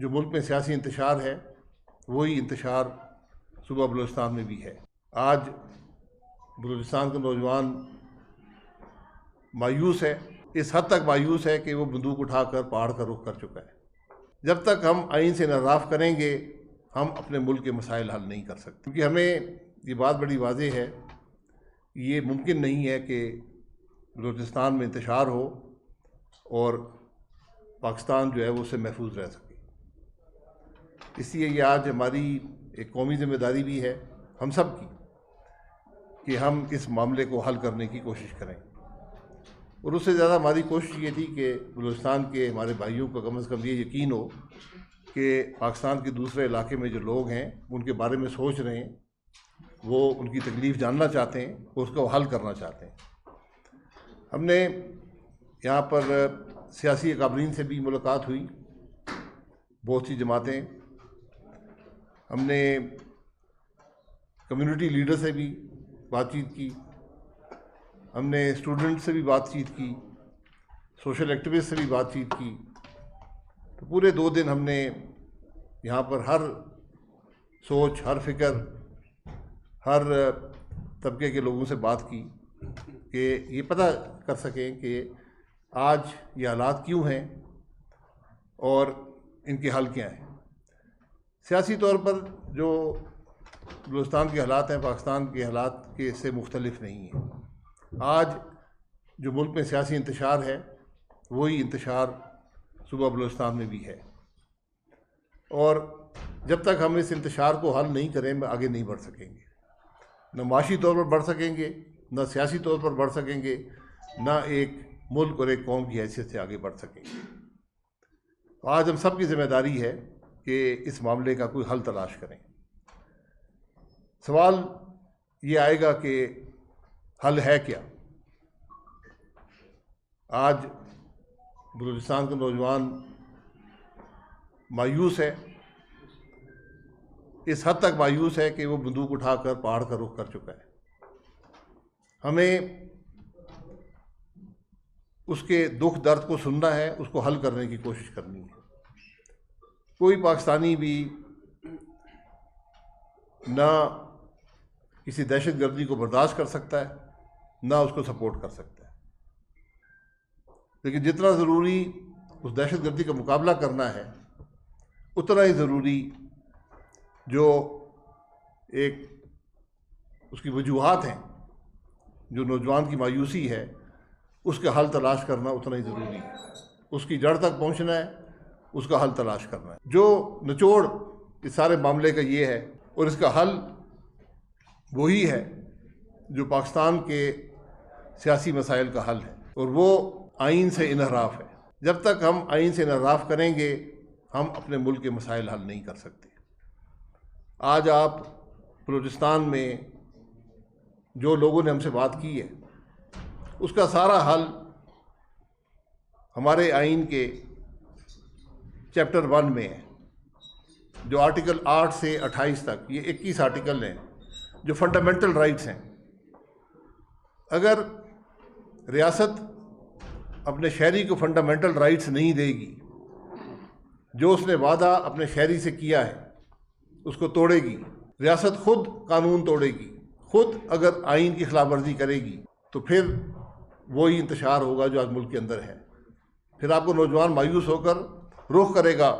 جو ملک میں سیاسی انتشار ہے وہی انتشار صوبہ بلوچستان میں بھی ہے۔ آج بلوچستان کا نوجوان مایوس ہے، اس حد تک مایوس ہے کہ وہ بندوق اٹھا کر پہاڑ کا رخ کر چکا ہے۔ جب تک ہم آئین سے انحراف کریں گے ہم اپنے ملک کے مسائل حل نہیں کر سکتے، کیونکہ ہمیں یہ بات بڑی واضح ہے، یہ ممکن نہیں ہے کہ بلوچستان میں انتشار ہو اور پاکستان جو ہے وہ اس سے محفوظ رہ سکے۔ اس لیے یہ آج ہماری ایک قومی ذمہ داری بھی ہے ہم سب کی کہ ہم اس معاملے کو حل کرنے کی کوشش کریں، اور اس سے زیادہ ہماری کوشش یہ تھی کہ بلوچستان کے ہمارے بھائیوں کو کم از کم یہ یقین ہو کہ پاکستان کے دوسرے علاقے میں جو لوگ ہیں ان کے بارے میں سوچ رہے ہیں، وہ ان کی تکلیف جاننا چاہتے ہیں اور اس کو حل کرنا چاہتے ہیں۔ ہم نے یہاں پر سیاسی اکابرین سے بھی ملاقات ہوئی، بہت سی جماعتیں، ہم نے کمیونٹی لیڈر سے بھی بات چیت کی، ہم نے اسٹوڈنٹ سے بھی بات چیت کی، سوشل ایکٹیوسٹ سے بھی بات چیت کی۔ تو پورے 2 دن ہم نے یہاں پر ہر سوچ، ہر فکر، ہر طبقے کے لوگوں سے بات کی کہ یہ پتہ کر سکیں کہ آج یہ حالات کیوں ہیں اور ان کے حل کیا ہیں۔ سیاسی طور پر جو بلوچستان کے حالات ہیں پاکستان کے حالات کے سے مختلف نہیں ہیں۔ آج جو ملک میں سیاسی انتشار ہے وہی انتشار صوبہ بلوچستان میں بھی ہے، اور جب تک ہم اس انتشار کو حل نہیں کریں آگے نہیں بڑھ سکیں گے، نہ معاشی طور پر بڑھ سکیں گے، نہ سیاسی طور پر بڑھ سکیں گے، نہ ایک ملک اور ایک قوم کی حیثیت سے آگے بڑھ سکیں گے۔ آج ہم سب کی ذمہ داری ہے کہ اس معاملے کا کوئی حل تلاش کریں۔ سوال یہ آئے گا کہ حل ہے کیا؟ آج بلوچستان کا نوجوان مایوس ہے، اس حد تک مایوس ہے کہ وہ بندوق اٹھا کر پہاڑ کا رخ کر چکا ہے۔ ہمیں اس کے دکھ درد کو سننا ہے، اس کو حل کرنے کی کوشش کرنی ہے۔ کوئی پاکستانی بھی نہ کسی دہشت گردی کو برداشت کر سکتا ہے نہ اس کو سپورٹ کر سکتا ہے، لیکن جتنا ضروری اس دہشت گردی کا مقابلہ کرنا ہے اتنا ہی ضروری جو ایک اس کی وجوہات ہیں، جو نوجوان کی مایوسی ہے، اس کا حل تلاش کرنا اتنا ہی ضروری ہے۔ اس کی جڑ تک پہنچنا ہے، اس کا حل تلاش کرنا ہے۔ جو نچوڑ اس سارے معاملے کا یہ ہے، اور اس کا حل وہی ہے جو پاکستان کے سیاسی مسائل کا حل ہے، اور وہ آئین سے انحراف ہے۔ جب تک ہم آئین سے انحراف کریں گے ہم اپنے ملک کے مسائل حل نہیں کر سکتے۔ آج آپ بلوچستان میں جو لوگوں نے ہم سے بات کی ہے اس کا سارا حل ہمارے آئین کے چیپٹر 1 میں ہے، جو آرٹیکل 8 سے 28 تک، یہ 21 آرٹیکل ہیں جو فنڈامنٹل رائٹس ہیں۔ اگر ریاست اپنے شہری کو فنڈامنٹل رائٹس نہیں دے گی، جو اس نے وعدہ اپنے شہری سے کیا ہے اس کو توڑے گی، ریاست خود قانون توڑے گی، خود اگر آئین کی خلاف ورزی کرے گی، تو پھر وہی انتشار ہوگا جو آج ملک کے اندر ہے۔ پھر آپ کو نوجوان مایوس ہو کر رخ کرے گا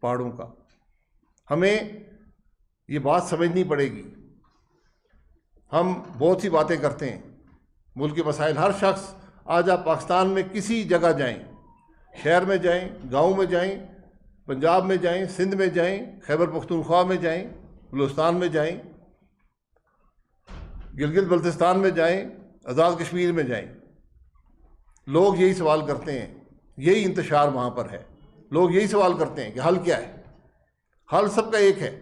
پہاڑوں کا۔ ہمیں یہ بات سمجھنی پڑے گی۔ ہم بہت سی باتیں کرتے ہیں، ملک کے مسائل، ہر شخص، آج آپ پاکستان میں کسی جگہ جائیں، شہر میں جائیں، گاؤں میں جائیں، پنجاب میں جائیں، سندھ میں جائیں، خیبر پختونخوا میں جائیں، بلوچستان میں جائیں، گلگت بلتستان میں جائیں، آزاد کشمیر میں جائیں، لوگ یہی سوال کرتے ہیں، یہی انتشار وہاں پر ہے۔ لوگ یہی سوال کرتے ہیں کہ حل کیا ہے؟ حل سب کا ایک ہے،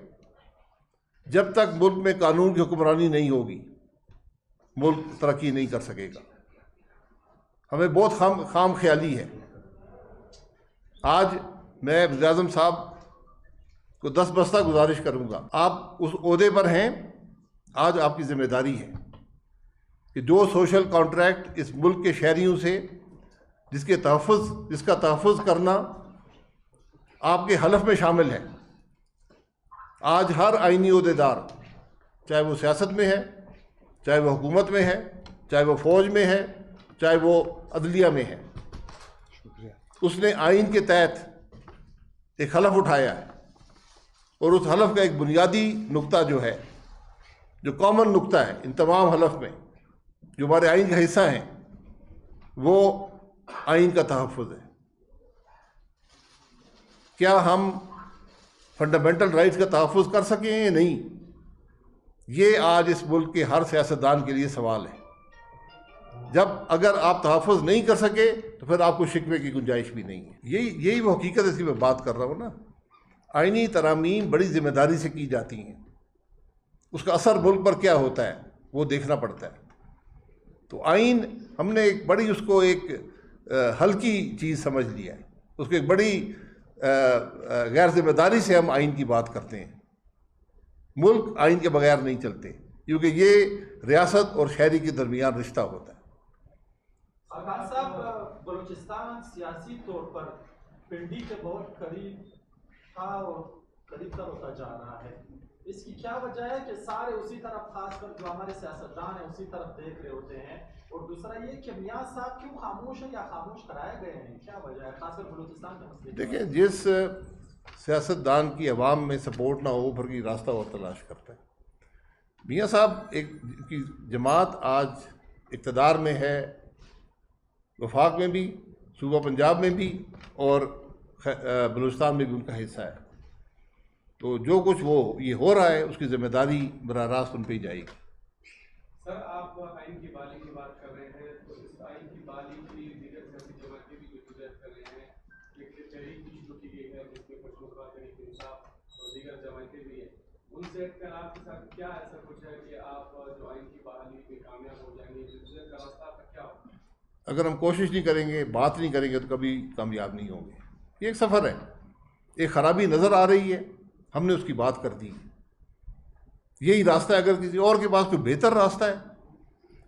جب تک ملک میں قانون کی حکمرانی نہیں ہوگی ملک ترقی نہیں کر سکے گا۔ ہمیں بہت خام خیالی ہے۔ آج میں وزیر اعظم صاحب کو دستبستہ گزارش کروں گا، آپ اس عہدے پر ہیں، آج آپ کی ذمہ داری ہے کہ جو سوشل کانٹریکٹ اس ملک کے شہریوں سے جس کا تحفظ کرنا آپ کے حلف میں شامل ہے۔ آج ہر آئینی عہدیدار، چاہے وہ سیاست میں ہے، چاہے وہ حکومت میں ہے، چاہے وہ فوج میں ہے، چاہے وہ عدلیہ میں ہے، اس نے آئین کے تحت ایک حلف اٹھایا ہے، اور اس حلف کا ایک بنیادی نقطہ جو ہے، جو کامن نقطہ ہے ان تمام حلف میں، جو ہمارے آئین کا حصہ ہیں، وہ آئین کا تحفظ ہے۔ کیا ہم فنڈامنٹل رائٹس کا تحفظ کر سکیں یا نہیں، یہ آج اس ملک کے ہر سیاستدان کے لیے سوال ہے۔ اگر آپ تحفظ نہیں کر سکے تو پھر آپ کو شکوے کی گنجائش بھی نہیں ہے۔ یہی وہ حقیقت ہے، اس کی میں بات کر رہا ہوں نا۔ آئینی ترامیم بڑی ذمہ داری سے کی جاتی ہیں، اس کا اثر ملک پر کیا ہوتا ہے وہ دیکھنا پڑتا ہے۔ تو آئین ہم نے ایک بڑی اس کو ایک ہلکی چیز سمجھ لیا ہے، اس کو ایک بڑی غیر ذمہ داری سے ہم آئین کی بات کرتے ہیں۔ ملک آئین کے بغیر نہیں چلتے، کیونکہ یہ ریاست اور شہری کے درمیان رشتہ ہوتا ہے۔ خان صاحب، بلوچستان سیاسی طور پر پنڈی کے بہت قریب تھا اور قریب تر ہوتا جا رہا ہے، اس کی کیا وجہ ہے کہ سارے اسی طرف، خاص کر جو ہمارے سیاستدان ہیں اسی طرف دیکھ رہے ہوتے ہیں؟ اور دوسرا یہ کہ میاں صاحب کیوں خاموش ہیں یا خاموش کرائے گئے ہیں، کیا وجہ ہے خاص کر بلوچستان کے مسئلے؟ دیکھیں، جس سیاستدان کی عوام میں سپورٹ نہ ہو پھر کی راستہ اور تلاش کرتا ہے۔ میاں صاحب کی جماعت آج اقتدار میں ہے، وفاق میں بھی، صوبہ پنجاب میں بھی، اور بلوچستان میں بھی ان کا حصہ ہے۔ تو جو کچھ وہ یہ ہو رہا ہے اس کی ذمہ داری براہ راست ان پہ ہی جائے گی۔ سر، آپ آئین کی بحالی کی بات کر رہے ہیں، تو اس آئین کی بحالی کی دیگر سیاسی جماعتیں بھی جو جدوجہد کر رہے ہیں، ایک تحریک بھی شروع کی گئی ہے جس میں پشتونخوا تحریک انصاف اور دیگر جماعتیں بھی ہیں، ان سے اختلاف کے ساتھ کیا ایسا کچھ ہے کہ آپ جو آئین کی بحالی میں کامیاب ہو جائیں گے؟ جدوجہد کا راستہ آپ کا کیا ہوگا؟ اگر ہم کوشش نہیں کریں گے، بات نہیں کریں گے تو کبھی کامیاب نہیں ہوں گے۔ یہ ایک سفر ہے، ایک خرابی نظر آ رہی ہے، ہم نے اس کی بات کر دی۔ یہی راستہ ہے، اگر کسی اور کے پاس کوئی بہتر راستہ ہے،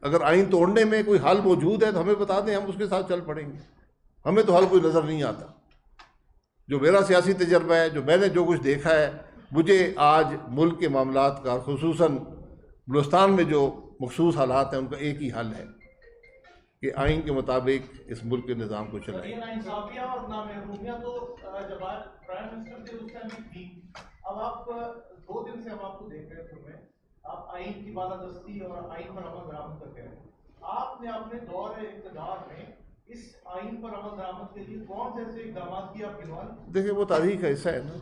اگر آئین توڑنے میں کوئی حل موجود ہے تو ہمیں بتا دیں، ہم اس کے ساتھ چل پڑیں گے۔ ہمیں تو حل کوئی نظر نہیں آتا۔ جو میرا سیاسی تجربہ ہے، جو میں نے جو کچھ دیکھا ہے، مجھے آج ملک کے معاملات کا، خصوصاً بلوچستان میں جو مخصوص حالات ہیں، ان کا ایک ہی حل ہے کہ آئین کے مطابق اس ملک کے نظام کو چلائیں۔ ناانصافیاں اور نامحرومیاں تو جب آپ پرائم منسٹر تھے اس ٹائم بھی تھی۔ اب آپ 2 دن سے ہم آپ کو دیکھ رہے تھے، آپ آئین کی بالادستی اور آئین پر عمل درآمد کرتے ہیں۔ آپ نے اپنے دور اقتدار میں اس آئین پر عمل درآمد کے لیے کون سے ایسے اقدامات کیے آپ گنوائیں؟ دیکھیں، وہ تاریخ کا حصہ ہے نا۔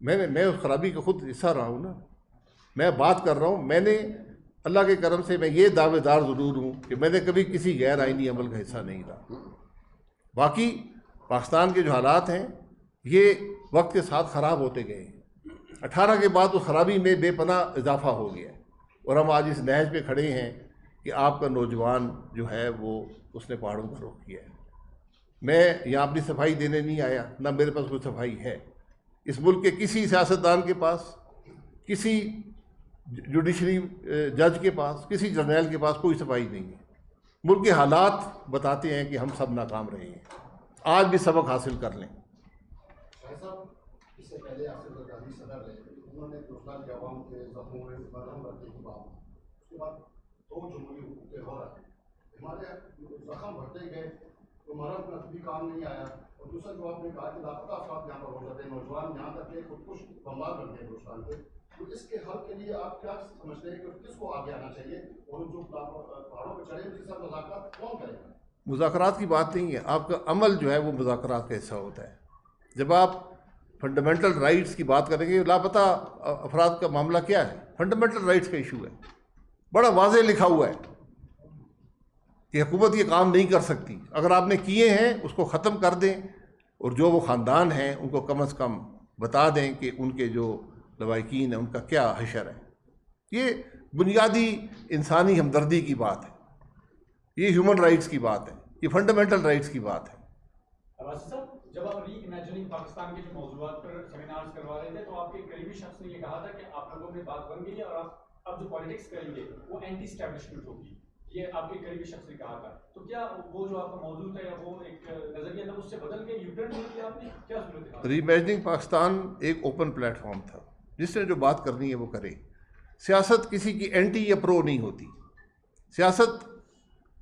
میں اس خرابی کا خود حصہ رہا ہوں نا۔ میں بات کر رہا ہوں، میں نے اللہ کے کرم سے میں یہ دعوے دار ضرور ہوں کہ میں نے کبھی کسی غیر آئینی عمل کا حصہ نہیں رہا۔ باقی پاکستان کے جو حالات ہیں یہ وقت کے ساتھ خراب ہوتے گئے ہیں۔ 18 کے بعد اس خرابی میں بے پناہ اضافہ ہو گیا ہے، اور ہم آج اس نہج پہ کھڑے ہیں کہ آپ کا نوجوان جو ہے وہ اس نے پہاڑوں کا رخ کیا ہے۔ میں یہاں اپنی صفائی دینے نہیں آیا، نہ میرے پاس کوئی صفائی ہے۔ اس ملک کے کسی سیاستدان کے پاس، کسی جوڈیشری جج کے پاس، کسی جرنیل کے پاس کوئی صفائی نہیں ہے۔ ملک کے حالات بتاتے ہیں کہ ہم سب ناکام رہے ہیں۔ آج بھی سبق حاصل کر لیں۔ شاہ صاحب، اس سے پہلے آپ سے غازی صدر رہے، انہوں نے بلوچستان کے عوام کے زخموں میں مرہم بھرنے کی بات، اس کے بعد 2 جمہوری حکومتیں ہو رہا ہے، ہمارے زخم بھرتے گئے تو مرہم کا بھی کام نہیں آیا۔ اور دوسرا جو آپ نے کہا کہ لاپتہ افراد یہاں پر ہو جاتے ہیں، نوجوان یہاں تک کہ خودکش بمبار بن گئے بلوچستان کے، تو اس کے حل کے لیے آپ کیا سمجھتے ہیں کہ کس کو آگے آنا چاہیے، اور جو پہاڑوں پہ چڑھے ان کے ساتھ مذاکرات کون کرے گا؟ مذاکرات کی بات نہیں ہے، آپ کا عمل جو ہے وہ مذاکرات کا حصہ ہوتا ہے۔ جب آپ فنڈامنٹل رائٹس کی بات کریں گے، لاپتہ افراد کا معاملہ کیا ہے؟ فنڈامنٹل رائٹس کا ایشو ہے، بڑا واضح لکھا ہوا ہے کہ حکومت یہ کام نہیں کر سکتی۔ اگر آپ نے کیے ہیں اس کو ختم کر دیں، اور جو وہ خاندان ہیں ان کو کم از کم بتا دیں کہ ان کے جو لواحقین ہیں ان کا کیا حشر ہے۔ یہ بنیادی انسانی ہمدردی کی بات ہے، یہ ہیومن رائٹس کی بات ہے، یہ فنڈامنٹل رائٹس کی بات ہے۔ عباسی صاحب، جب آپ ری امیجننگ پاکستان کے جو موضوعات پر سیمینارز کروا رہے تھے تو آپ کے قریبی شخص نے یہ کہا تھا کہ آپ لوگوں میں بات بن گئی ہے اور آپ اب جو پالیٹکس کریں گے وہ اینٹی اسٹیبلشمنٹ ہوگی، یہ آپ کے قریبی شخص نے کہا تھا، تو کیا وہ جو آپ کا موضوع تھا یا وہ ایک نظریہ تھا اس سے بدل کے یوٹرن لے لیا آپ نے؟ کیا صورت ہے؟ ری امیجننگ پاکستان ایک اوپن پلیٹ فارم تھا، جس نے جو بات کرنی ہے وہ کرے. سیاست کسی کی اینٹی یا پرو نہیں ہوتی. سیاست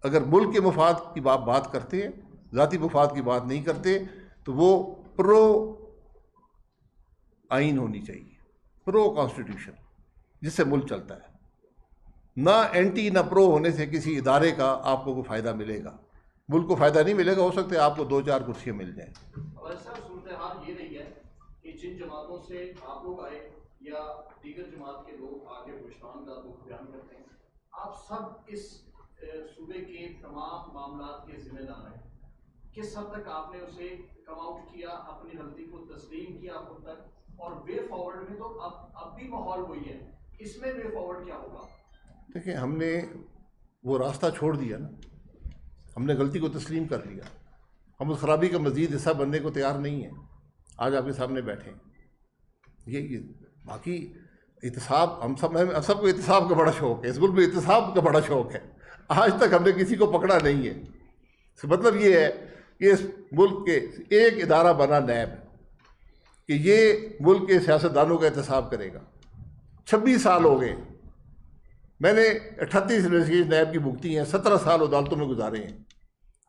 اگر ملک کے مفاد کی بات کرتے ہیں، ذاتی مفاد کی بات نہیں کرتے، تو وہ پرو آئین ہونی چاہیے، پرو کانسٹیٹیوشن، جس سے ملک چلتا ہے. نہ اینٹی نہ پرو ہونے سے کسی ادارے کا آپ کو کوئی فائدہ ملے گا. ملک کو فائدہ نہیں ملے گا. ہو سکتا ہے آپ کو 2-4 کرسیاں مل جائیں. اور سر صورتحال یہ رہی ہے کہ جن جماعتوں سے آپ لوگ آئے یا دیگر جماعت کے لوگ آگے پشتان کا دکھ بیان کرتے ہیں، آپ سب اس صوبے کے تمام معاملات کے ذمہ دار ہیں. کس حد تک آپ نے اسے کم آؤٹ کیا، اپنی غلطی کو تسلیم کیا خود تک، اور وے فارورڈ میں تو اب بھی ماحول وہی ہے، اس میں وے فارورڈ کیا ہوگا؟ دیکھیں، ہم نے وہ راستہ چھوڑ دیا نا. ہم نے غلطی کو تسلیم کر لیا. ہم اس خرابی کا مزید حصہ بننے کو تیار نہیں ہیں. آج آپ کے سامنے بیٹھے ہیں. یہ باقی احتساب، ہم سب کو احتساب کا بڑا شوق ہے. اس ملک میں احتساب کا بڑا شوق ہے. آج تک ہم نے کسی کو پکڑا نہیں ہے. اس کا مطلب یہ ہے کہ اس ملک کے ایک ادارہ بنا نیب کہ یہ ملک کے سیاستدانوں کا احتساب کرے گا. 26 سال ہو گئے. میں نے 38 انویسٹیگیشن نیب کی بھگتی ہیں، 17 سال عدالتوں میں گزارے ہیں.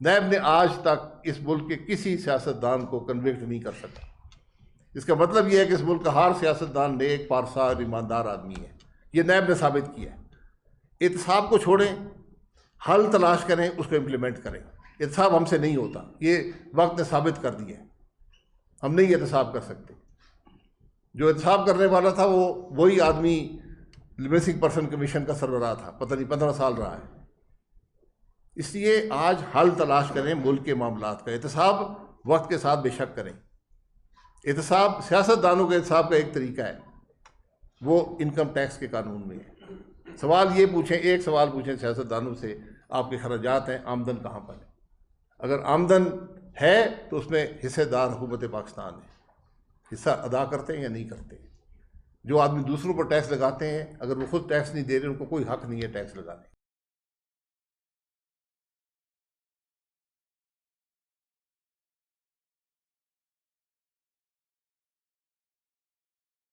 نیب نے آج تک اس ملک کے کسی سیاستدان کو کنوکٹ نہیں کر سکا. اس کا مطلب یہ ہے کہ اس ملک کا ہر سیاستدان نیک، پارسا اور ایماندار آدمی ہے. یہ نیب نے ثابت کیا ہے. احتساب کو چھوڑیں، حل تلاش کریں، اس کو امپلیمنٹ کریں. احتساب ہم سے نہیں ہوتا. یہ وقت نے ثابت کر دیا ہے. ہم نہیں احتساب کر سکتے. جو احتساب کرنے والا تھا وہ وہی آدمی مسنگ پرسن کمیشن کا سربراہ تھا. پتہ نہیں 15 سال رہا ہے. اس لیے آج حل تلاش کریں ملک کے معاملات کا. احتساب وقت کے ساتھ بے شک کریں. احتساب سیاستدانوں کے احتساب کا ایک طریقہ ہے، وہ انکم ٹیکس کے قانون میں ہے. سوال یہ پوچھیں، ایک سوال پوچھیں سیاستدانوں سے، آپ کے خراجات ہیں، آمدن کہاں پر ہے؟ اگر آمدن ہے تو اس میں حصے دار حکومت پاکستان ہے. حصہ ادا کرتے ہیں یا نہیں کرتے؟ جو آدمی دوسروں پر ٹیکس لگاتے ہیں، اگر وہ خود ٹیکس نہیں دے رہے، ان کو کوئی حق نہیں ہے ٹیکس لگانے کا.